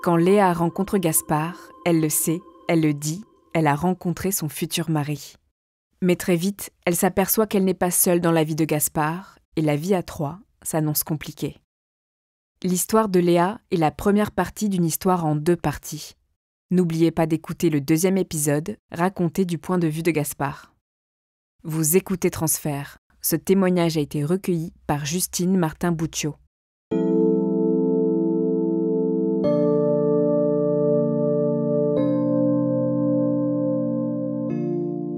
Quand Léa rencontre Gaspard, elle le sait, elle le dit, elle a rencontré son futur mari. Mais très vite, elle s'aperçoit qu'elle n'est pas seule dans la vie de Gaspard, et la vie à trois s'annonce compliquée. L'histoire de Léa est la première partie d'une histoire en 2 parties. N'oubliez pas d'écouter le 2e épisode, raconté du point de vue de Gaspard. Vous écoutez Transfert. Ce témoignage a été recueilli par Justine Martin-Buccio.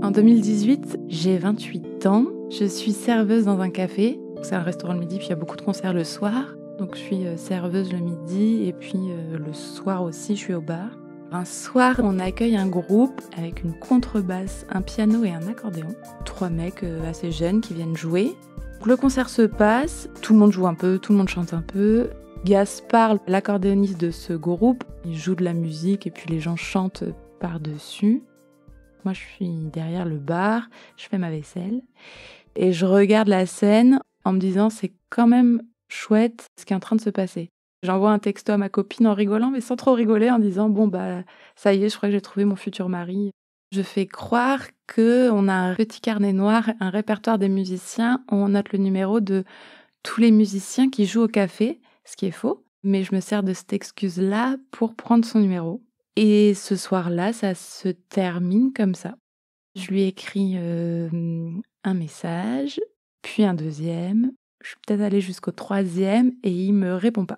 En 2018, j'ai 28 ans. Je suis serveuse dans un café. C'est un restaurant le midi, puis il y a beaucoup de concerts le soir. Donc je suis serveuse le midi et puis le soir aussi, je suis au bar. Un soir, on accueille un groupe avec une contrebasse, un piano et un accordéon. 3 mecs assez jeunes qui viennent jouer. Donc, le concert se passe, tout le monde joue un peu, tout le monde chante un peu. Gaspard, l'accordéoniste de ce groupe, il joue de la musique et puis les gens chantent par-dessus. Moi, je suis derrière le bar, je fais ma vaisselle et je regarde la scène en me disant c'est quand même chouette ce qui est en train de se passer. J'envoie un texto à ma copine en rigolant, mais sans trop rigoler, en disant bon bah ça y est, je crois que j'ai trouvé mon futur mari. Je fais croire qu'on a un petit carnet noir, un répertoire des musiciens, où on note le numéro de tous les musiciens qui jouent au café, ce qui est faux, mais je me sers de cette excuse-là pour prendre son numéro. Et ce soir-là, ça se termine comme ça. Je lui écris un message, puis un deuxième. Je suis peut-être allée jusqu'au 3e et il me répond pas.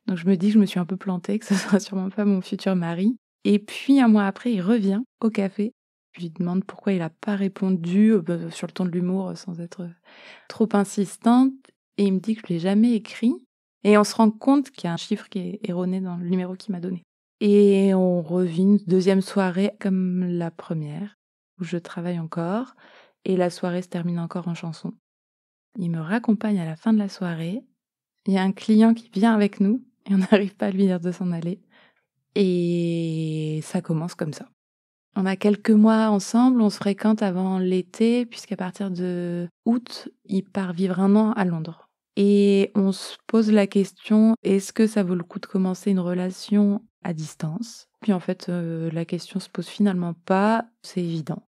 Donc je me dis que je me suis un peu plantée, que ce sera sûrement pas mon futur mari. Et puis 1 mois après, il revient au café. Je lui demande pourquoi il n'a pas répondu sur le ton de l'humour sans être trop insistante. Et il me dit que je ne l'ai jamais écrit. Et on se rend compte qu'il y a un chiffre qui est erroné dans le numéro qu'il m'a donné. Et on revit une 2e soirée comme la première, où je travaille encore, et la soirée se termine encore en chanson. Il me raccompagne à la fin de la soirée, il y a un client qui vient avec nous, et on n'arrive pas à lui dire de s'en aller, et ça commence comme ça. On a quelques mois ensemble, on se fréquente avant l'été, puisqu'à partir de août, il part vivre 1 an à Londres. Et on se pose la question, est-ce que ça vaut le coup de commencer une relation à distance? Puis en fait, la question se pose finalement pas, c'est évident.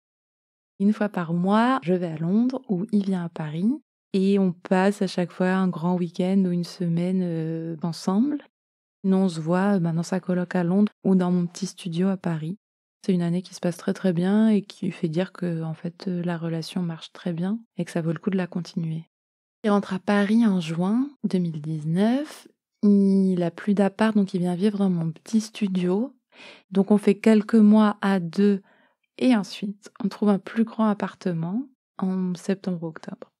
1 fois par mois, je vais à Londres ou il vient à Paris et on passe à chaque fois un grand week-end ou une semaine ensemble. Nous, on se voit dans sa coloc à Londres ou dans mon petit studio à Paris. C'est une année qui se passe très très bien et qui fait dire que en fait, la relation marche très bien et que ça vaut le coup de la continuer. Il rentre à Paris en juin 2019. Il a plus d'appart, donc il vient vivre dans mon petit studio. Donc on fait quelques mois à 2 et ensuite on trouve un plus grand appartement en septembre-octobre.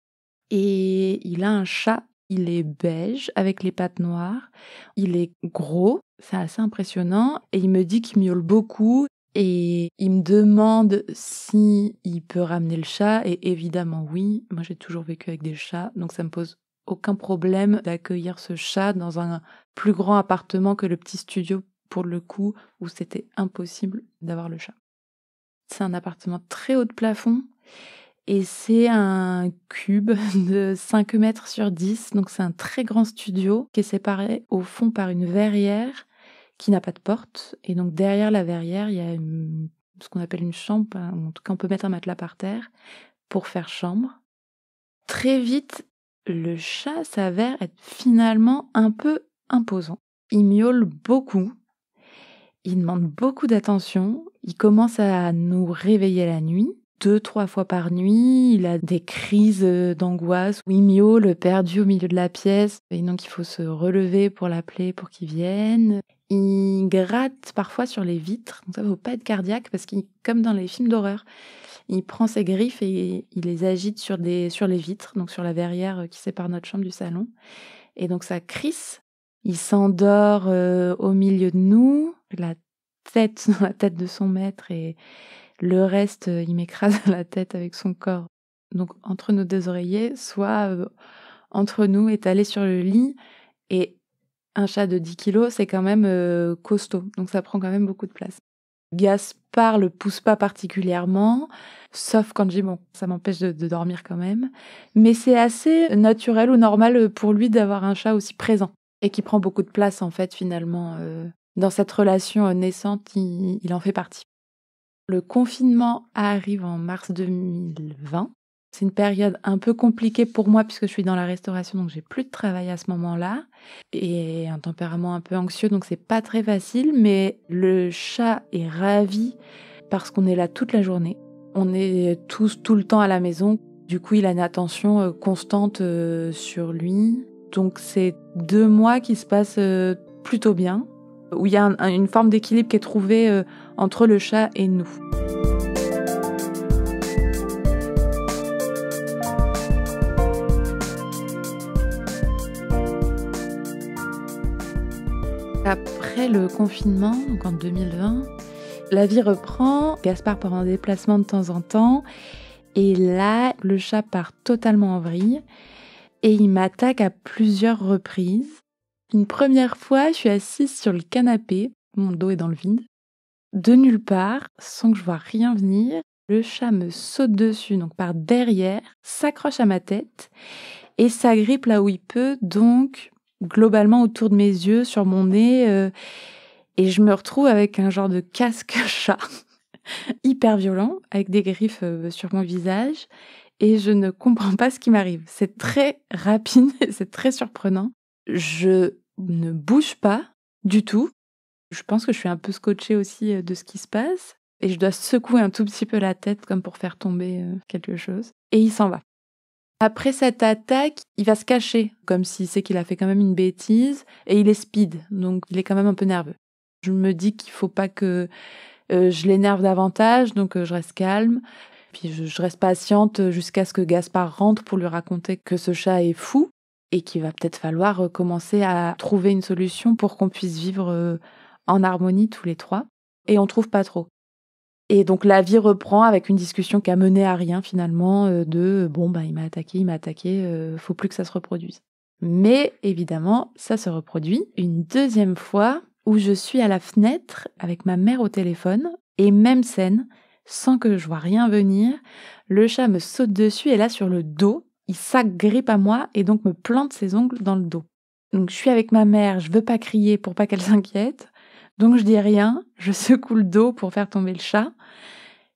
Et il a un chat, il est beige avec les pattes noires. Il est gros, c'est assez impressionnant et il me dit qu'il miaule beaucoup. Et il me demande si il peut ramener le chat, et évidemment oui. Moi, j'ai toujours vécu avec des chats, donc ça me pose aucun problème d'accueillir ce chat dans un plus grand appartement que le petit studio, pour le coup, où c'était impossible d'avoir le chat. C'est un appartement très haut de plafond, et c'est un cube de 5 mètres sur 10, donc c'est un très grand studio qui est séparé au fond par une verrière qui n'a pas de porte. Et donc derrière la verrière, il y a ce qu'on appelle une chambre. En tout cas, on peut mettre un matelas par terre pour faire chambre. Très vite, le chat s'avère être finalement un peu imposant. Il miaule beaucoup. Il demande beaucoup d'attention. Il commence à nous réveiller la nuit. 2-3 fois par nuit, il a des crises d'angoisse où il miaule perdu au milieu de la pièce. Et donc il faut se relever pour l'appeler pour qu'il vienne. Il gratte parfois sur les vitres, donc ça ne faut pas être cardiaque parce qu'il, comme dans les films d'horreur, il prend ses griffes et il les agite sur les vitres, donc sur la verrière qui sépare notre chambre du salon. Et donc ça crisse. Il s'endort au milieu de nous, la tête dans la tête de son maître et le reste, il m'écrase la tête avec son corps. Donc entre nos 2 oreillers, soit entre nous, étalé sur le lit. Et un chat de 10 kilos, c'est quand même costaud, donc ça prend quand même beaucoup de place. Gaspard le pousse pas particulièrement, sauf quand j'ai ça m'empêche de dormir quand même. Mais c'est assez naturel ou normal pour lui d'avoir un chat aussi présent et qui prend beaucoup de place en fait finalement Dans cette relation naissante, il en fait partie. Le confinement arrive en mars 2020. C'est une période un peu compliquée pour moi puisque je suis dans la restauration, donc j'ai plus de travail à ce moment-là et un tempérament un peu anxieux, donc c'est pas très facile. Mais le chat est ravi parce qu'on est là toute la journée. On est tous tout le temps à la maison. Du coup, il a une attention constante sur lui. Donc c'est 2 mois qui se passent plutôt bien, où il y a une forme d'équilibre qui est trouvée entre le chat et nous. Après le confinement, donc en 2020, la vie reprend. Gaspard part en déplacement de temps en temps. Et là, le chat part totalement en vrille. Et il m'attaque à plusieurs reprises. Une première fois, je suis assise sur le canapé. Mon dos est dans le vide. De nulle part, sans que je vois rien venir, le chat me saute dessus, donc par derrière, s'accroche à ma tête et s'agrippe là où il peut, donc globalement autour de mes yeux, sur mon nez, et je me retrouve avec un genre de casque chat hyper violent, avec des griffes sur mon visage, et je ne comprends pas ce qui m'arrive. C'est très rapide, c'est très surprenant. Je ne bouge pas du tout. Je pense que je suis un peu scotchée aussi de ce qui se passe, et je dois secouer un tout petit peu la tête comme pour faire tomber quelque chose. Et il s'en va. Après cette attaque, il va se cacher, comme s'il sait qu'il a fait quand même une bêtise, et il est speed, donc il est quand même un peu nerveux. Je me dis qu'il faut pas que je l'énerve davantage, donc je reste calme. Puis je reste patiente jusqu'à ce que Gaspard rentre pour lui raconter que ce chat est fou et qu'il va peut-être falloir commencer à trouver une solution pour qu'on puisse vivre en harmonie tous les 3. Et on trouve pas trop. Et donc la vie reprend avec une discussion qui a mené à rien finalement il m'a attaqué, faut plus que ça se reproduise. Mais évidemment, ça se reproduit une deuxième fois où je suis à la fenêtre avec ma mère au téléphone et même scène, sans que je vois rien venir, le chat me saute dessus et là sur le dos, il s'agrippe à moi et donc me plante ses ongles dans le dos. Donc je suis avec ma mère, je veux pas crier pour pas qu'elle s'inquiète. Donc je dis rien, je secoue le dos pour faire tomber le chat.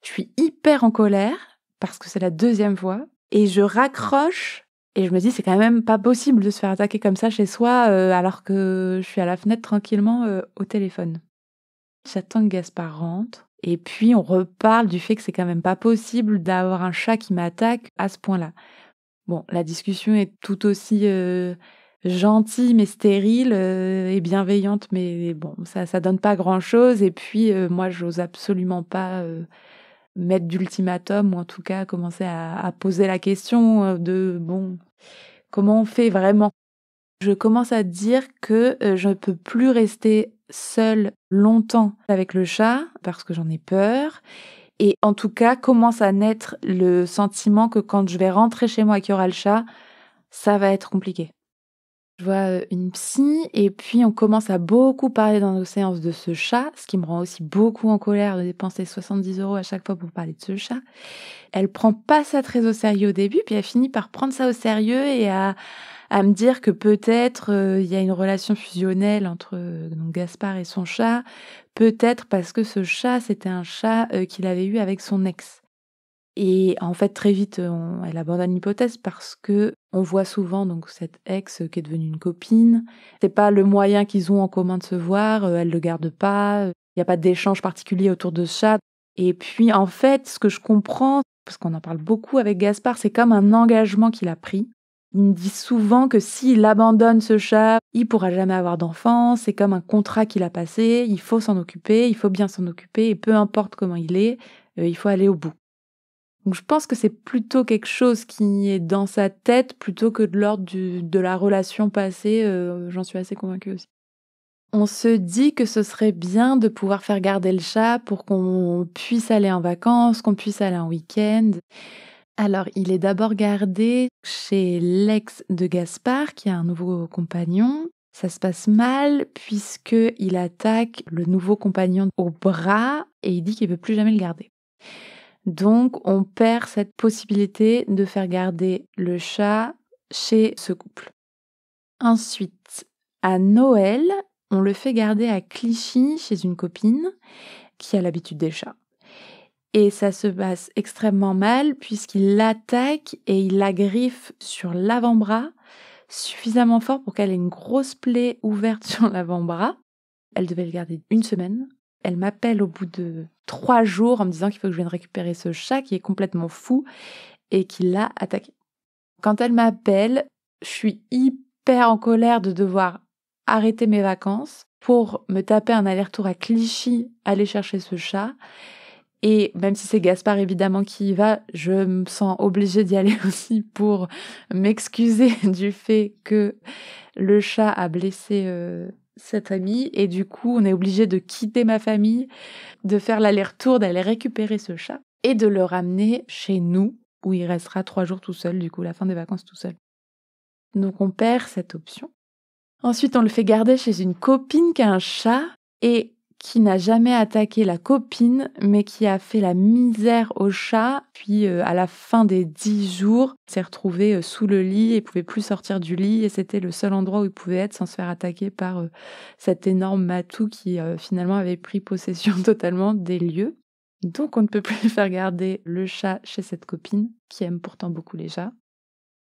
Je suis hyper en colère parce que c'est la deuxième fois et je raccroche et je me dis c'est quand même pas possible de se faire attaquer comme ça chez soi alors que je suis à la fenêtre tranquillement au téléphone. J'attends que Gaspard rentre et puis on reparle du fait que c'est quand même pas possible d'avoir un chat qui m'attaque à ce point-là. Bon, la discussion est tout aussi gentille mais stérile et bienveillante, mais bon, ça donne pas grand-chose. Et puis, moi, j'ose absolument pas mettre d'ultimatum ou en tout cas commencer à poser la question comment on fait vraiment? Je commence à dire que je ne peux plus rester seule longtemps avec le chat parce que j'en ai peur. Et en tout cas, commence à naître le sentiment que quand je vais rentrer chez moi et qu'il y aura le chat, ça va être compliqué. Je vois une psy et puis on commence à beaucoup parler dans nos séances de ce chat, ce qui me rend aussi beaucoup en colère de dépenser 70 € à chaque fois pour parler de ce chat. Elle prend pas ça très au sérieux au début, puis elle finit par prendre ça au sérieux et à me dire que peut-être il y a une relation fusionnelle entre donc Gaspard et son chat, peut-être parce que ce chat, c'était un chat qu'il avait eu avec son ex. Et en fait, très vite, elle abandonne l'hypothèse parce que on voit souvent donc cette ex qui est devenue une copine. C'est pas le moyen qu'ils ont en commun de se voir, elle le garde pas, il y a pas d'échange particulier autour de ce chat. Et puis en fait, ce que je comprends, parce qu'on en parle beaucoup avec Gaspard, c'est comme un engagement qu'il a pris. Il me dit souvent que s'il abandonne ce chat, il pourra jamais avoir d'enfant, c'est comme un contrat qu'il a passé, il faut s'en occuper, il faut bien s'en occuper, et peu importe comment il est, il faut aller au bout. Donc je pense que c'est plutôt quelque chose qui est dans sa tête plutôt que de l'ordre de la relation passée, j'en suis assez convaincue aussi. On se dit que ce serait bien de pouvoir faire garder le chat pour qu'on puisse aller en vacances, qu'on puisse aller en week-end. Alors, il est d'abord gardé chez l'ex de Gaspard, qui a un nouveau compagnon. Ça se passe mal puisqu'il attaque le nouveau compagnon au bras et il dit qu'il ne veut plus jamais le garder. Donc, on perd cette possibilité de faire garder le chat chez ce couple. Ensuite, à Noël, On le fait garder à Clichy chez une copine qui a l'habitude des chats. Et ça se passe extrêmement mal puisqu'il l'attaque et il la griffe sur l'avant-bras suffisamment fort pour qu'elle ait une grosse plaie ouverte sur l'avant-bras. Elle devait le garder 1 semaine. Elle m'appelle au bout de 3 jours en me disant qu'il faut que je vienne récupérer ce chat qui est complètement fou et qui l'a attaqué. Quand elle m'appelle, je suis hyper en colère de devoir arrêter mes vacances pour me taper un aller-retour à Clichy, aller chercher ce chat. Et même si c'est Gaspard évidemment qui y va, je me sens obligée d'y aller aussi pour m'excuser du fait que le chat a blessé cette amie. Et du coup, on est obligé de quitter ma famille, de faire l'aller-retour, d'aller récupérer ce chat et de le ramener chez nous, où il restera 3 jours tout seul, du coup, la fin des vacances tout seul. Donc on perd cette option. Ensuite, on le fait garder chez une copine qui a un chat et qui n'a jamais attaqué la copine, mais qui a fait la misère au chat. Puis, à la fin des 10 jours, il s'est retrouvé sous le lit et pouvait plus sortir du lit. Et c'était le seul endroit où il pouvait être sans se faire attaquer par cet énorme matou qui, finalement, avait pris possession totalement des lieux. Donc, on ne peut plus faire garder le chat chez cette copine, qui aime pourtant beaucoup les chats.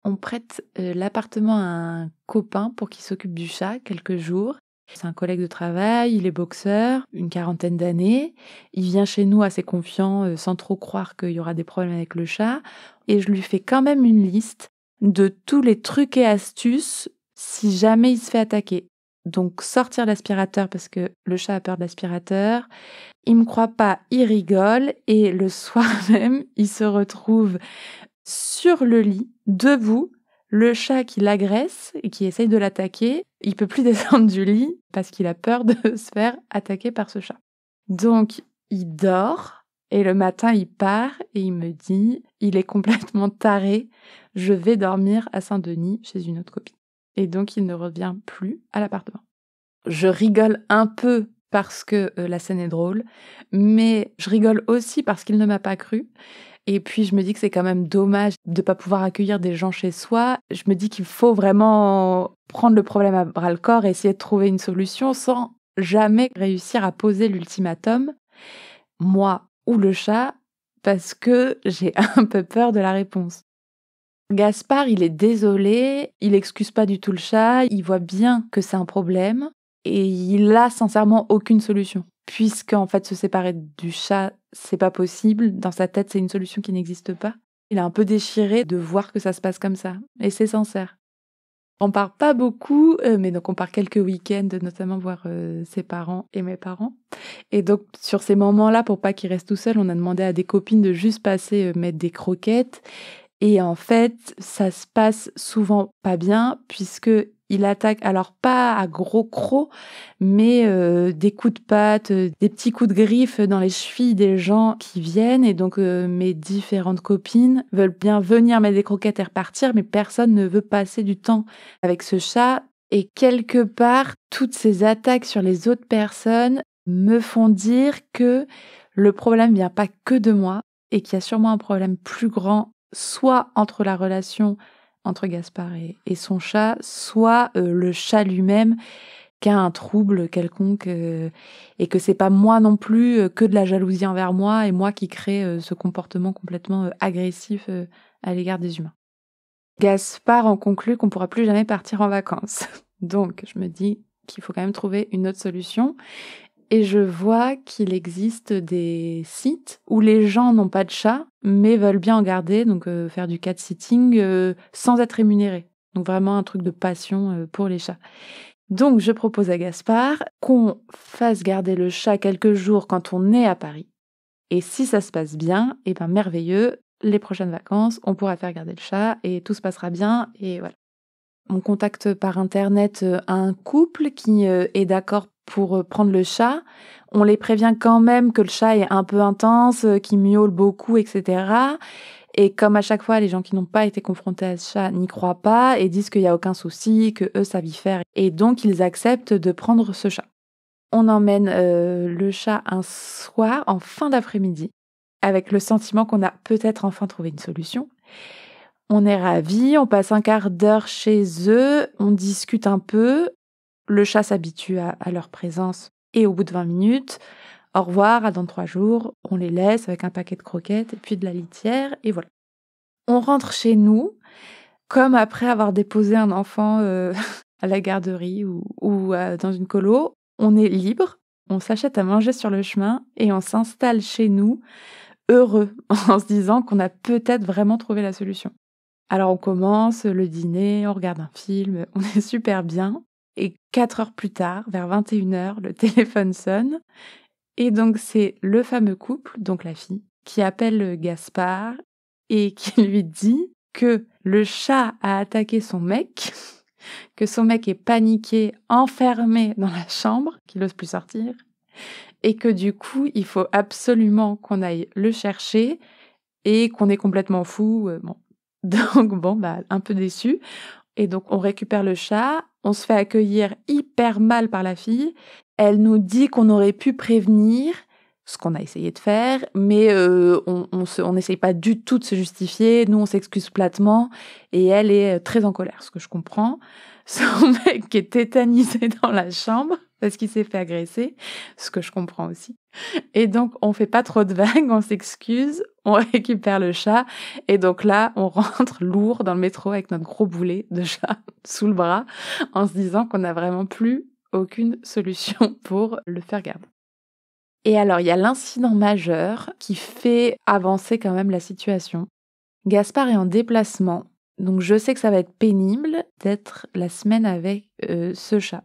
On prête l'appartement à un copain pour qu'il s'occupe du chat quelques jours. C'est un collègue de travail, il est boxeur, une 40aine d'années. Il vient chez nous assez confiant, sans trop croire qu'il y aura des problèmes avec le chat. Et je lui fais quand même une liste de tous les trucs et astuces si jamais il se fait attaquer. Donc sortir l'aspirateur parce que le chat a peur de l'aspirateur. Il me croit pas, il rigole. Et le soir même, il se retrouve sur le lit, debout, le chat qui l'agresse et qui essaye de l'attaquer, il peut plus descendre du lit parce qu'il a peur de se faire attaquer par ce chat. Donc, il dort et le matin, il part et il me dit « Il est complètement taré, je vais dormir à Saint-Denis chez une autre copine. » Et donc, il ne revient plus à l'appartement. Je rigole un peu parce que la scène est drôle, mais je rigole aussi parce qu'il ne m'a pas cru. Et puis, je me dis que c'est quand même dommage de ne pas pouvoir accueillir des gens chez soi. Je me dis qu'il faut vraiment prendre le problème à bras-le-corps et essayer de trouver une solution sans jamais réussir à poser l'ultimatum, moi ou le chat, parce que j'ai un peu peur de la réponse. Gaspard, il est désolé, il excuse pas du tout le chat, il voit bien que c'est un problème et il a sincèrement aucune solution. Puisque, en fait, se séparer du chat, c'est pas possible. Dans sa tête, c'est une solution qui n'existe pas. Il est un peu déchiré de voir que ça se passe comme ça. Et c'est sincère. On part pas beaucoup, mais donc on part quelques week-ends, notamment voir ses parents et mes parents. Et donc, sur ces moments-là, pour pas qu'il reste tout seul, on a demandé à des copines de juste passer mettre des croquettes. Et en fait, ça se passe souvent pas bien, puisque il attaque, alors pas à gros crocs, mais des coups de patte, des petits coups de griffe dans les chevilles des gens qui viennent. Et donc, mes différentes copines veulent bien venir mettre des croquettes et repartir, mais personne ne veut passer du temps avec ce chat. Et quelque part, toutes ces attaques sur les autres personnes me font dire que le problème vient pas que de moi et qu'il y a sûrement un problème plus grand, soit entre la relation entre Gaspard et son chat, soit le chat lui-même qui a un trouble quelconque et que c'est pas moi non plus que de la jalousie envers moi et moi qui crée ce comportement complètement agressif à l'égard des humains. Gaspard en conclut qu'on pourra plus jamais partir en vacances. Donc je me dis qu'il faut quand même trouver une autre solution. Et je vois qu'il existe des sites où les gens n'ont pas de chat, mais veulent bien en garder, donc faire du cat-sitting sans être rémunérés. Donc vraiment un truc de passion pour les chats. Donc je propose à Gaspard qu'on fasse garder le chat quelques jours quand on est à Paris. Et si ça se passe bien, eh ben merveilleux, les prochaines vacances, on pourra faire garder le chat et tout se passera bien, et voilà. On contacte par internet un couple qui est d'accord pour prendre le chat. On les prévient quand même que le chat est un peu intense, qu'il miaule beaucoup, etc. Et comme à chaque fois, les gens qui n'ont pas été confrontés à ce chat n'y croient pas et disent qu'il n'y a aucun souci, que eux savent y faire. Et donc, ils acceptent de prendre ce chat. On emmène le chat un soir, en fin d'après-midi, avec le sentiment qu'on a peut-être enfin trouvé une solution. On est ravis, on passe un quart d'heure chez eux, on discute un peu. Le chat s'habitue à leur présence et au bout de 20 minutes, au revoir, à dans 3 jours, on les laisse avec un paquet de croquettes et puis de la litière et voilà. On rentre chez nous, comme après avoir déposé un enfant à la garderie ou dans une colo, on est libre, on s'achète à manger sur le chemin et on s'installe chez nous, heureux, en se disant qu'on a peut-être vraiment trouvé la solution. Alors on commence le dîner, on regarde un film, on est super bien. Et 4 heures plus tard, vers 21h, le téléphone sonne. Et donc c'est le fameux couple, donc la fille, qui appelle Gaspard et qui lui dit que le chat a attaqué son mec, que son mec est paniqué, enfermé dans la chambre, qu'il n'ose plus sortir, et que du coup, il faut absolument qu'on aille le chercher et qu'on est complètement fou. Bon. Donc un peu déçu. Et donc on récupère le chat, on se fait accueillir hyper mal par la fille. Elle nous dit qu'on aurait pu prévenir, ce qu'on a essayé de faire, mais on n'essaye pas du tout de se justifier. Nous, on s'excuse platement et elle est très en colère, ce que je comprends. Son mec est tétanisé dans la chambre parce qu'il s'est fait agresser, ce que je comprends aussi. Et donc, on fait pas trop de vagues, on s'excuse, on récupère le chat. Et donc là, on rentre lourd dans le métro avec notre gros boulet de chat sous le bras en se disant qu'on n'a vraiment plus aucune solution pour le faire garder. Et alors, il y a l'incident majeur qui fait avancer quand même la situation. Gaspard est en déplacement, donc je sais que ça va être pénible d'être la semaine avec ce chat.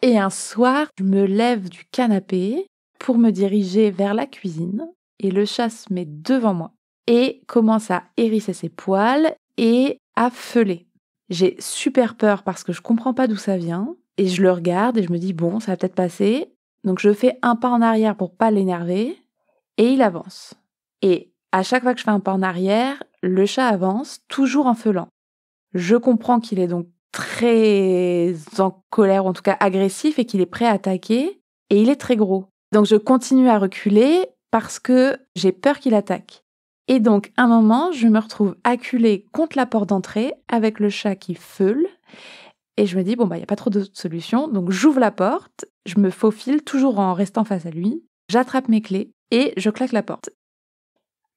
Et un soir, je me lève du canapé pour me diriger vers la cuisine et le chat se met devant moi et commence à hérisser ses poils et à feuler. J'ai super peur parce que je comprends pas d'où ça vient et je le regarde et je me dis bon, ça va peut-être passer. Donc je fais un pas en arrière pour pas l'énerver et il avance. Et à chaque fois que je fais un pas en arrière, le chat avance, toujours en feulant. Je comprends qu'il est donc très en colère, ou en tout cas agressif, et qu'il est prêt à attaquer, et il est très gros. Donc je continue à reculer parce que j'ai peur qu'il attaque. Et donc, à un moment, je me retrouve acculée contre la porte d'entrée avec le chat qui feule, et je me dis, il n'y a pas trop d'autres solutions, donc j'ouvre la porte, je me faufile toujours en restant face à lui, j'attrape mes clés, et je claque la porte.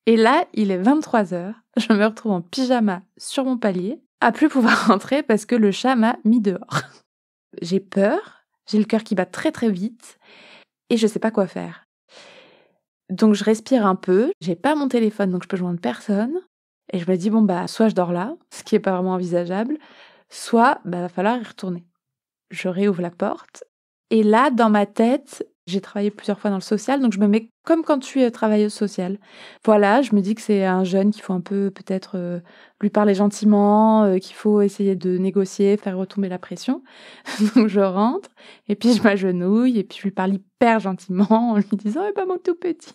Et là, il est 23h, je me retrouve en pyjama sur mon palier, à plus pouvoir rentrer parce que le chat m'a mis dehors. J'ai peur, j'ai le cœur qui bat très très vite et je sais pas quoi faire. Donc je respire un peu, j'ai pas mon téléphone donc je peux joindre personne et je me dis soit je dors là, ce qui est pas vraiment envisageable, soit va falloir y retourner. Je réouvre la porte et là dans ma tête, j'ai travaillé plusieurs fois dans le social, donc je me mets comme quand je suis travailleuse sociale. Voilà, je me dis que c'est un jeune qu'il faut un peu peut-être lui parler gentiment, qu'il faut essayer de négocier, faire retomber la pression. Donc je rentre et puis je m'agenouille et puis je lui parle hyper gentiment en lui disant « Eh ben mon tout petit !»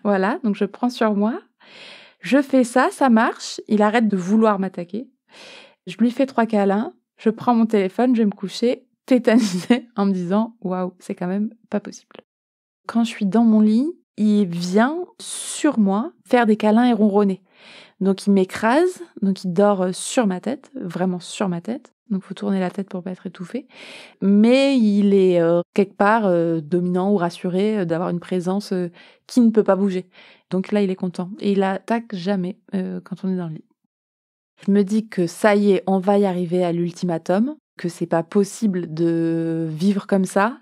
Voilà, donc je prends sur moi. Je fais ça, ça marche. Il arrête de vouloir m'attaquer. Je lui fais 3 câlins, je prends mon téléphone, je vais me coucher tétanisée en me disant « Waouh, c'est quand même pas possible ». Quand je suis dans mon lit, il vient sur moi faire des câlins et ronronner. Donc il m'écrase, donc il dort sur ma tête, vraiment sur ma tête. Donc il faut tourner la tête pour pas être étouffé. Mais il est quelque part dominant ou rassuré d'avoir une présence qui ne peut pas bouger. Donc là, il est content. Et il attaque jamais quand on est dans le lit. Je me dis que ça y est, on va y arriver à l'ultimatum, que c'est pas possible de vivre comme ça.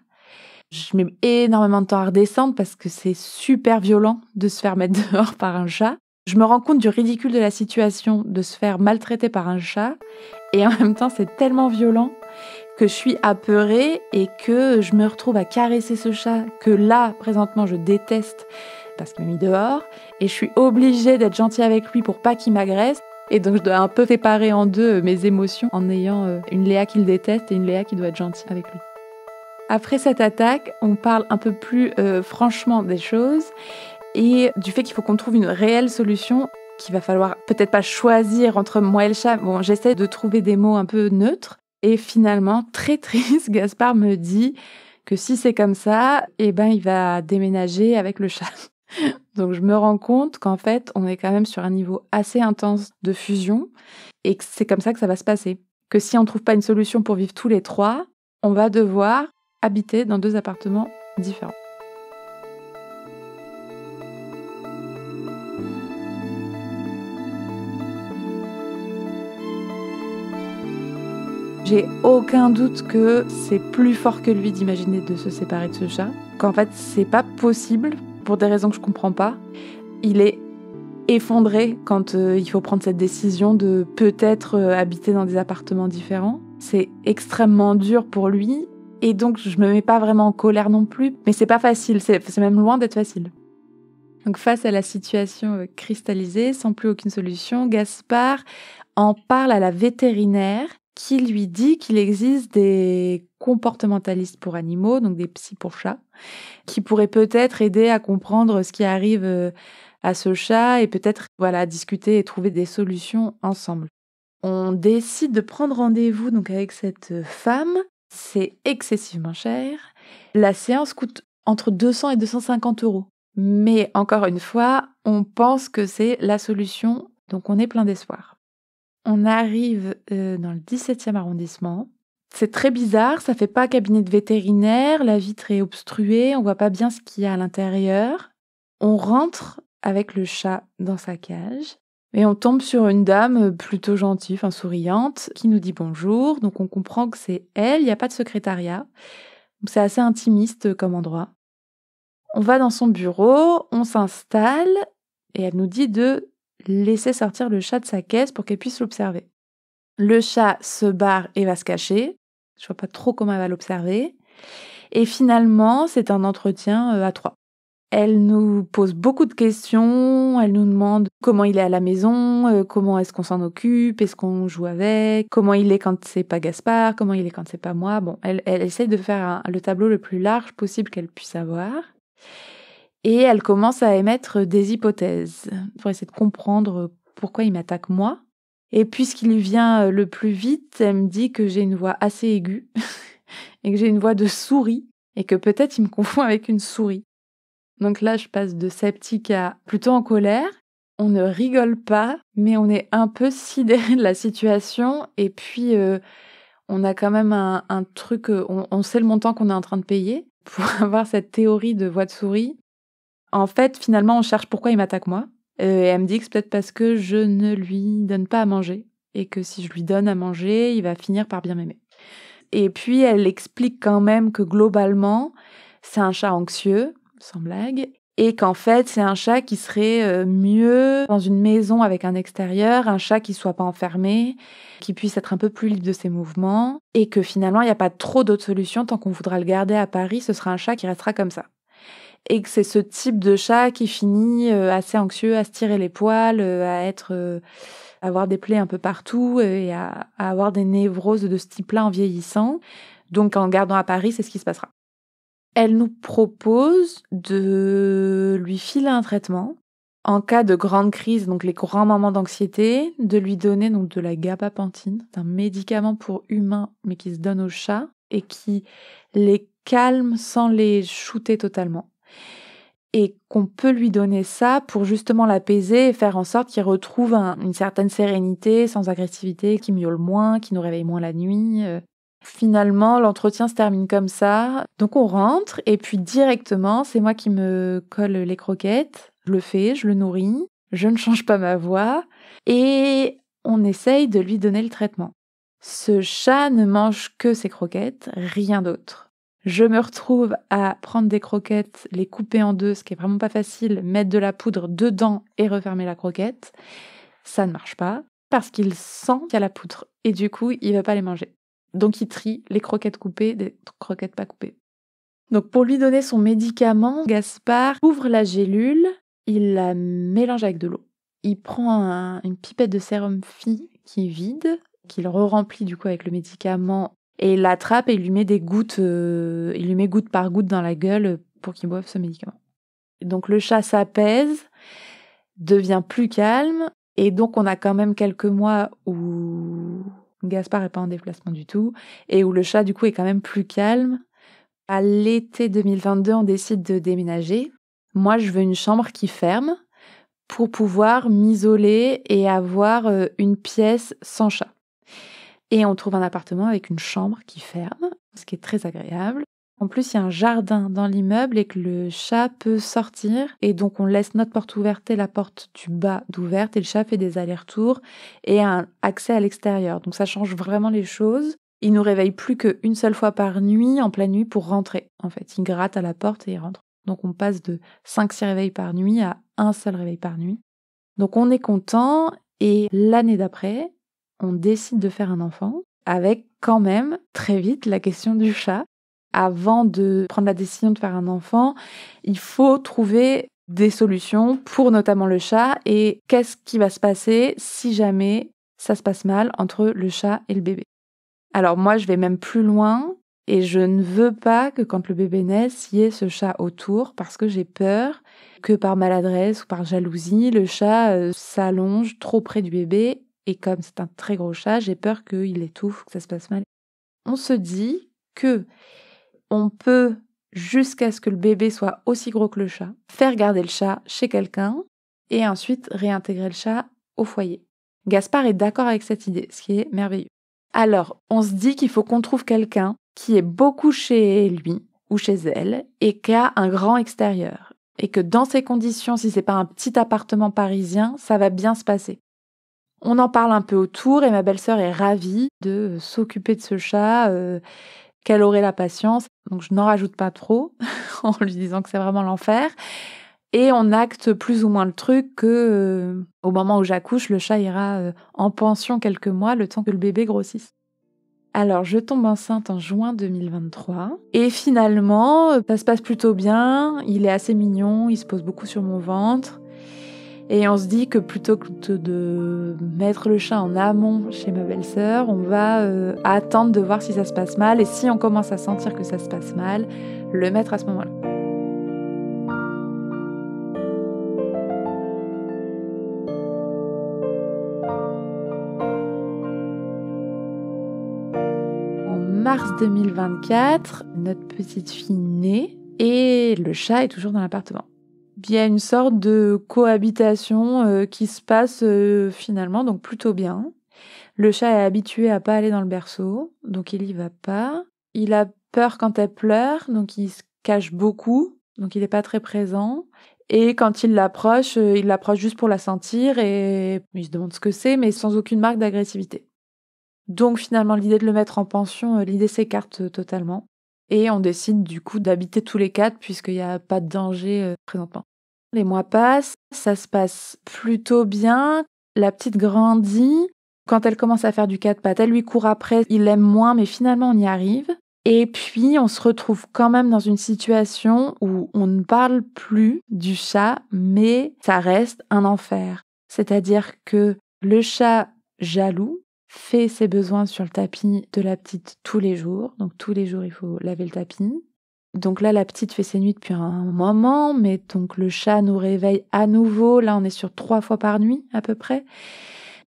Je mets énormément de temps à redescendre parce que c'est super violent de se faire mettre dehors par un chat. Je me rends compte du ridicule de la situation de se faire maltraiter par un chat et en même temps c'est tellement violent que je suis apeurée et que je me retrouve à caresser ce chat que là présentement je déteste parce qu'il m'a mis dehors et je suis obligée d'être gentille avec lui pour pas qu'il m'agresse. Et donc je dois un peu séparer en deux mes émotions en ayant une Léa qui le déteste et une Léa qui doit être gentille avec lui. Après cette attaque, on parle un peu plus franchement des choses et du fait qu'il faut qu'on trouve une réelle solution, qu'il va falloir peut-être pas choisir entre moi et le chat. Bon, j'essaie de trouver des mots un peu neutres et finalement, très triste, Gaspard me dit que si c'est comme ça, il va déménager avec le chat. Donc je me rends compte qu'en fait, on est quand même sur un niveau assez intense de fusion et que c'est comme ça que ça va se passer. Que si on ne trouve pas une solution pour vivre tous les 3, on va devoir habiter dans 2 appartements différents. J'ai aucun doute que c'est plus fort que lui d'imaginer de se séparer de ce chat, qu'en fait c'est pas possible pour des raisons que je comprends pas. Il est effondré quand il faut prendre cette décision de peut-être habiter dans des appartements différents. C'est extrêmement dur pour lui et donc je me mets pas vraiment en colère non plus, mais c'est pas facile, c'est même loin d'être facile. Donc face à la situation cristallisée, sans plus aucune solution, Gaspard en parle à la vétérinaire qui lui dit qu'il existe des comportementalistes pour animaux, donc des psys pour chats, qui pourraient peut-être aider à comprendre ce qui arrive à ce chat et peut-être discuter et trouver des solutions ensemble. On décide de prendre rendez-vous donc avec cette femme. C'est excessivement cher. La séance coûte entre 200 et 250 €. Mais encore une fois, on pense que c'est la solution, donc on est plein d'espoir. On arrive dans le 17e arrondissement. C'est très bizarre, ça fait pas cabinet de vétérinaire, la vitre est obstruée, on voit pas bien ce qu'il y a à l'intérieur. On rentre avec le chat dans sa cage et on tombe sur une dame plutôt gentille, souriante, qui nous dit bonjour. Donc on comprend que c'est elle, il n'y a pas de secrétariat. Donc c'est assez intimiste comme endroit. On va dans son bureau, on s'installe et elle nous dit de laisser sortir le chat de sa caisse pour qu'elle puisse l'observer. Le chat se barre et va se cacher. Je vois pas trop comment elle va l'observer. Et finalement, c'est un entretien à 3. Elle nous pose beaucoup de questions. Elle nous demande comment il est à la maison, comment est-ce qu'on s'en occupe, est-ce qu'on joue avec, comment il est quand c'est pas Gaspard, comment il est quand c'est pas moi. Bon, elle essaye de faire le tableau le plus large possible qu'elle puisse avoir. Et elle commence à émettre des hypothèses pour essayer de comprendre pourquoi il m'attaque moi. Et puis ce qui lui vient le plus vite, elle me dit que j'ai une voix assez aiguë et que j'ai une voix de souris et que peut-être il me confond avec une souris. Donc là, je passe de sceptique à plutôt en colère. On ne rigole pas, mais on est un peu sidéré de la situation. Et puis, on a quand même un truc, on sait le montant qu'on est en train de payer pour avoir cette théorie de voix de souris. En fait, finalement, on cherche pourquoi il m'attaque moi. Et elle me dit que c'est peut-être parce que je ne lui donne pas à manger. Et que si je lui donne à manger, il va finir par bien m'aimer. Et puis, elle explique quand même que globalement, c'est un chat anxieux, sans blague. Et qu'en fait, c'est un chat qui serait mieux dans une maison avec un extérieur, un chat qui soit pas enfermé, qui puisse être un peu plus libre de ses mouvements. Et que finalement, il n'y a pas trop d'autres solutions. Tant qu'on voudra le garder à Paris, ce sera un chat qui restera comme ça. Et que c'est ce type de chat qui finit assez anxieux, à se tirer les poils, à avoir des plaies un peu partout et à avoir des névroses de ce type-là en vieillissant. Donc en le gardant à Paris, c'est ce qui se passera. Elle nous propose de lui filer un traitement en cas de grande crise, donc les grands moments d'anxiété, de lui donner donc de la gabapentine, un médicament pour humains mais qui se donne aux chats et qui les calme sans les shooter totalement. Et qu'on peut lui donner ça pour justement l'apaiser et faire en sorte qu'il retrouve une certaine sérénité, sans agressivité, qu'il miaule moins, qu'il nous réveille moins la nuit. Finalement, l'entretien se termine comme ça. Donc on rentre et puis directement, c'est moi qui me colle les croquettes. Je le fais, je le nourris, je ne change pas ma voix et on essaye de lui donner le traitement. Ce chat ne mange que ses croquettes, rien d'autre. Je me retrouve à prendre des croquettes, les couper en deux, ce qui est vraiment pas facile, mettre de la poudre dedans et refermer la croquette. Ça ne marche pas parce qu'il sent qu'il y a la poudre et du coup, il ne veut pas les manger. Donc, il trie les croquettes coupées des croquettes pas coupées. Donc, pour lui donner son médicament, Gaspard ouvre la gélule, il la mélange avec de l'eau. Il prend une pipette de sérum Phi qui est vide, qu'il re-remplit du coup avec le médicament. Et il l'attrape et il lui met des gouttes, il lui met goutte par goutte dans la gueule pour qu'il boive ce médicament. Et donc le chat s'apaise, devient plus calme, et donc on a quand même quelques mois où Gaspard n'est pas en déplacement du tout, et où le chat du coup est quand même plus calme. À l'été 2022, on décide de déménager. Moi, je veux une chambre qui ferme pour pouvoir m'isoler et avoir une pièce sans chat. Et on trouve un appartement avec une chambre qui ferme. ce qui est très agréable. En plus, il y a un jardin dans l'immeuble et que le chat peut sortir. Et donc, on laisse notre porte ouverte et la porte du bas d'ouverte. Et le chat fait des allers-retours et a un accès à l'extérieur. Donc, ça change vraiment les choses. Il nous réveille plus qu'une seule fois par nuit, en pleine nuit, pour rentrer. En fait, il gratte à la porte et il rentre. Donc, on passe de 5-6 réveils par nuit à un seul réveil par nuit. Donc, on est content. Et l'année d'après, on décide de faire un enfant avec quand même, très vite, la question du chat. Avant de prendre la décision de faire un enfant, il faut trouver des solutions pour notamment le chat et qu'est-ce qui va se passer si jamais ça se passe mal entre le chat et le bébé. Alors moi, je vais même plus loin et je ne veux pas que quand le bébé naisse, il y ait ce chat autour parce que j'ai peur que par maladresse ou par jalousie, le chat s'allonge trop près du bébé et comme c'est un très gros chat, j'ai peur qu'il étouffe, que ça se passe mal. On se dit que on peut, jusqu'à ce que le bébé soit aussi gros que le chat, faire garder le chat chez quelqu'un et ensuite réintégrer le chat au foyer. Gaspard est d'accord avec cette idée, ce qui est merveilleux. Alors, on se dit qu'il faut qu'on trouve quelqu'un qui est beaucoup chez lui ou chez elle et qui a un grand extérieur. Et que dans ces conditions, si c'est pas un petit appartement parisien, ça va bien se passer. On en parle un peu autour et ma belle-sœur est ravie de s'occuper de ce chat, qu'elle aurait la patience. Donc je n'en rajoute pas trop en lui disant que c'est vraiment l'enfer. Et on acte plus ou moins le truc que au moment où j'accouche, le chat ira en pension quelques mois, le temps que le bébé grossisse. Alors je tombe enceinte en juin 2023 et finalement ça se passe plutôt bien. Il est assez mignon, il se pose beaucoup sur mon ventre. Et on se dit que plutôt que de mettre le chat en amont chez ma belle-sœur, on va attendre de voir si ça se passe mal. Et si on commence à sentir que ça se passe mal, le mettre à ce moment-là. En mars 2024, notre petite fille naît et le chat est toujours dans l'appartement. Il y a une sorte de cohabitation qui se passe finalement, donc plutôt bien. Le chat est habitué à pas aller dans le berceau, donc il y va pas. Il a peur quand elle pleure, donc il se cache beaucoup, donc il n'est pas très présent. Et quand il l'approche juste pour la sentir et il se demande ce que c'est, mais sans aucune marque d'agressivité. Donc finalement, l'idée de le mettre en pension, l'idée s'écarte totalement. Et on décide du coup d'habiter tous les 4 puisqu'il n'y a pas de danger présentement. Les mois passent, ça se passe plutôt bien. La petite grandit. Quand elle commence à faire du 4 pattes, elle lui court après. Il l'aime moins, mais finalement on y arrive. Et puis on se retrouve quand même dans une situation où on ne parle plus du chat, mais ça reste un enfer. C'est-à-dire que le chat jaloux fait ses besoins sur le tapis de la petite tous les jours. Donc tous les jours, il faut laver le tapis. Donc là, la petite fait ses nuits depuis un moment, mais donc le chat nous réveille à nouveau. Là, on est sur 3 fois par nuit à peu près.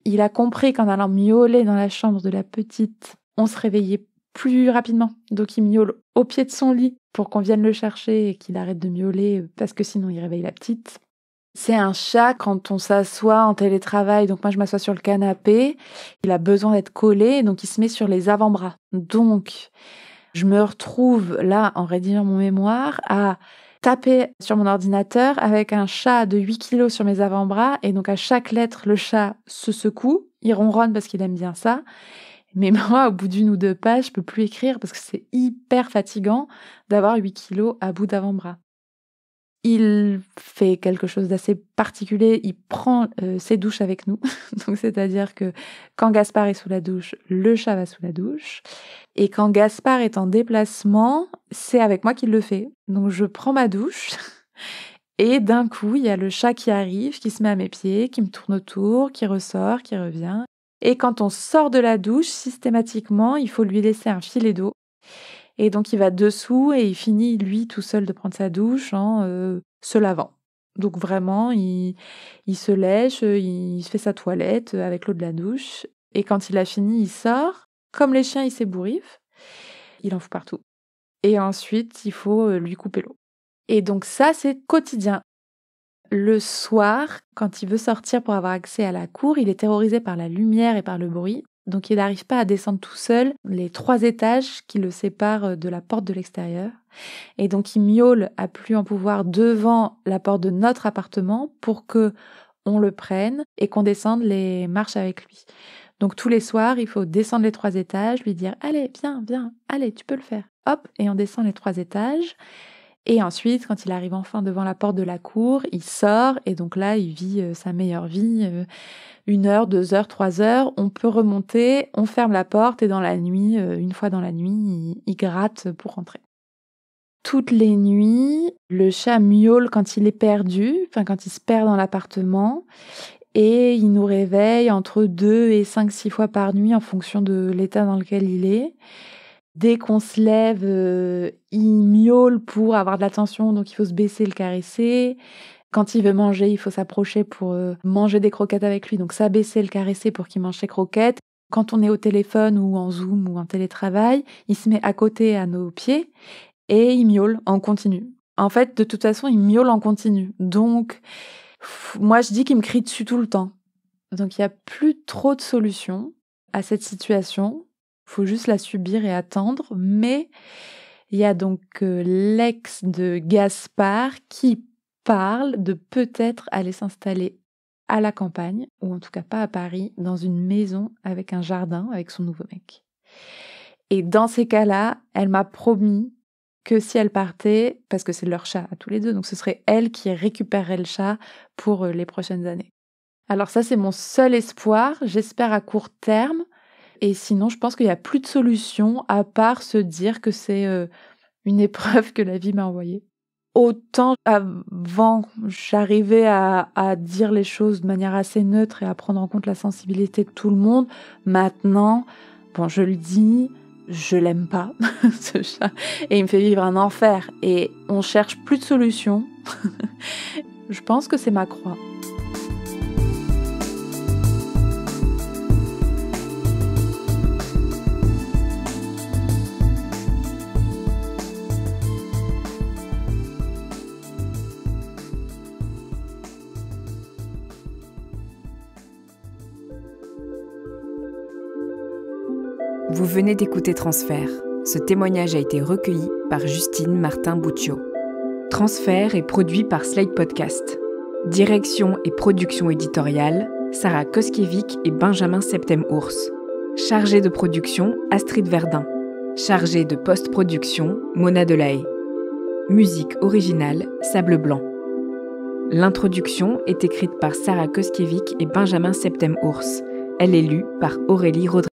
Il a compris qu'en allant miauler dans la chambre de la petite, on se réveillait plus rapidement. Donc il miaule au pied de son lit pour qu'on vienne le chercher et qu'il arrête de miauler parce que sinon il réveille la petite. C'est un chat quand on s'assoit en télétravail, donc moi je m'assois sur le canapé, il a besoin d'être collé, donc il se met sur les avant-bras. Donc je me retrouve là, en rédigeant mon mémoire, à taper sur mon ordinateur avec un chat de 8 kilos sur mes avant-bras, et donc à chaque lettre, le chat se secoue, il ronronne parce qu'il aime bien ça. Mais moi, au bout d'une ou 2 pages, je peux plus écrire parce que c'est hyper fatigant d'avoir 8 kilos à bout d'avant-bras. Il fait quelque chose d'assez particulier, il prend ses douches avec nous. Donc c'est-à-dire que quand Gaspard est sous la douche, le chat va sous la douche. Et quand Gaspard est en déplacement, c'est avec moi qu'il le fait. Donc je prends ma douche et d'un coup, il y a le chat qui arrive, qui se met à mes pieds, qui me tourne autour, qui ressort, qui revient. Et quand on sort de la douche, systématiquement, il faut lui laisser un filet d'eau. Et donc, il va dessous et il finit, lui, tout seul de prendre sa douche en se lavant. Donc, vraiment, il se lèche, il fait sa toilette avec l'eau de la douche. Et quand il a fini, il sort. Comme les chiens, il s'ébouriffe. Il en fout partout. Et ensuite, il faut lui couper l'eau. Et donc, ça, c'est quotidien. Le soir, quand il veut sortir pour avoir accès à la cour, il est terrorisé par la lumière et par le bruit. Donc il n'arrive pas à descendre tout seul les 3 étages qui le séparent de la porte de l'extérieur. Et donc il miaule à plus en pouvoir devant la porte de notre appartement pour que on le prenne et qu'on descende les marches avec lui. Donc tous les soirs, il faut descendre les 3 étages, lui dire « Allez, viens, allez, tu peux le faire ». Hop, et on descend les 3 étages. Et ensuite, quand il arrive enfin devant la porte de la cour, il sort et donc là, il vit sa meilleure vie. 1 heure, 2 heures, 3 heures, on peut remonter, on ferme la porte et dans la nuit, une fois dans la nuit, il gratte pour rentrer. Toutes les nuits, le chat miaule quand il est perdu, quand il se perd dans l'appartement et il nous réveille entre 2 et 5-6 fois par nuit en fonction de l'état dans lequel il est. Dès qu'on se lève, il miaule pour avoir de l'attention, donc il faut se baisser, le caresser. Quand il veut manger, il faut s'approcher pour manger des croquettes avec lui, donc s'abaisser, le caresser pour qu'il mange ses croquettes. Quand on est au téléphone ou en Zoom ou en télétravail, il se met à côté à nos pieds et il miaule en continu. En fait, de toute façon, il miaule en continu. Donc, moi, je dis qu'il me crie dessus tout le temps. Donc, il n'y a plus trop de solutions à cette situation. Il faut juste la subir et attendre. Mais il y a donc l'ex de Gaspard qui parle de peut-être aller s'installer à la campagne, ou en tout cas pas à Paris, dans une maison avec un jardin avec son nouveau mec. Et dans ces cas-là, elle m'a promis que si elle partait, parce que c'est leur chat à tous les deux, donc ce serait elle qui récupérerait le chat pour les prochaines années. Alors ça, c'est mon seul espoir, j'espère à court terme. Et sinon, je pense qu'il n'y a plus de solution à part se dire que c'est une épreuve que la vie m'a envoyée. Autant avant, j'arrivais à dire les choses de manière assez neutre et à prendre en compte la sensibilité de tout le monde. Maintenant, je le dis, je l'aime pas, ce chat, et il me fait vivre un enfer. Et on cherche plus de solution. Je pense que c'est ma croix. Vous venez d'écouter Transfert. Ce témoignage a été recueilli par Justine Martin-Buccio. Transfert est produit par Slate Podcast. Direction et production éditoriale, Sarah Koskiewicz et Benjamin Septem-Ours. Chargée de production, Astrid Verdun. Chargée de post-production, Mona Delahaye. Musique originale, Sable Blanc. L'introduction est écrite par Sarah Koskiewicz et Benjamin Septem-Ours. Elle est lue par Aurélie Rodriguez.